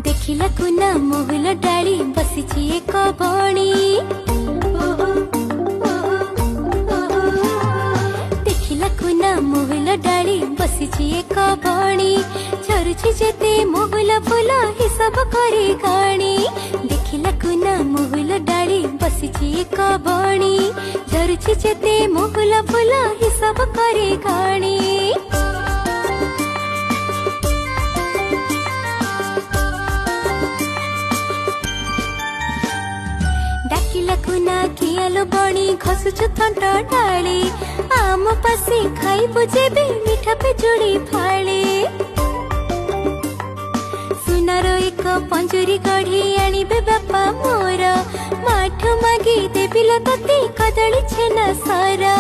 देखिला कुना महुल डाली बसिछि एक बणी देखिला कुना महुल डाली बसिछि एक बणी झरुछि जेते महुल फूल हिसाब करे गाणी देखिला कुना महुल डाली बसिछि एक बणी झरुछि जेते महुल फूल हिसाब करे गाणी कुना कियालो बणी घसुछु थंट डाली आम पासे खाइबु जेबे मिठा पे जोड़ी फाळे सुनार एक पंजरी गढ़ी आनिबे बापा मोर माठ मागी देबिलो तते कदली छेना सारा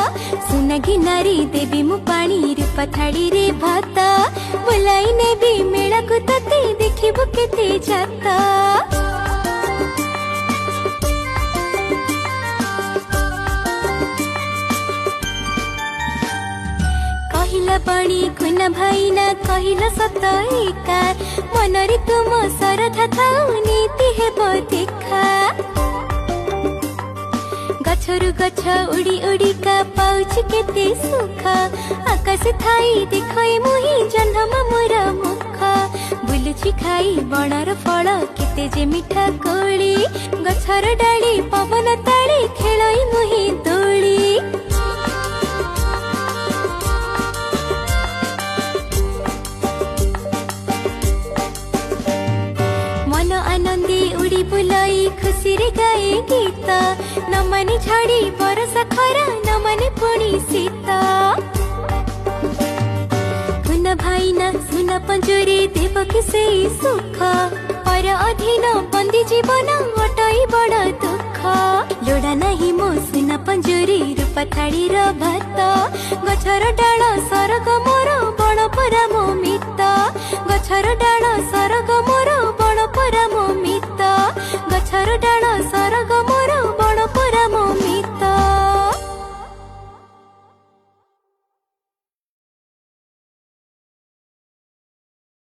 सुनागी नारी देबी मु पानी रूपा थाली रे भात बुलाई नेबी मेला को तते देखिबु केते जाता कहिला बणी कुना भाईना कहिला सत एकार मनरी तुम सरधा थाउ नीति हेबो देखा गछरु गछ उड़ी उड़ी का पाउछ केते सुख आकाश थाई देखै मुही जन्म मोर मुख बुलुछि खाई बणर फल केते जे मिठा कोली गछर डाली पवन ताली खेलै मुही दोली आनंदी उड़ी बुलाई खुशी रे गाए गीत न माने झड़ी बरसा खरा न माने पुणी सीता कुना भाईना सुना पंजरी देव कि से सुख पर अधीन बंदी जीवन अटई बड़ दुख लोड़ा नहीं मो सुना पंजरी रूपा थाली र भात गछर डाल सरग मोर बण परा मो मित गछर डाल सरग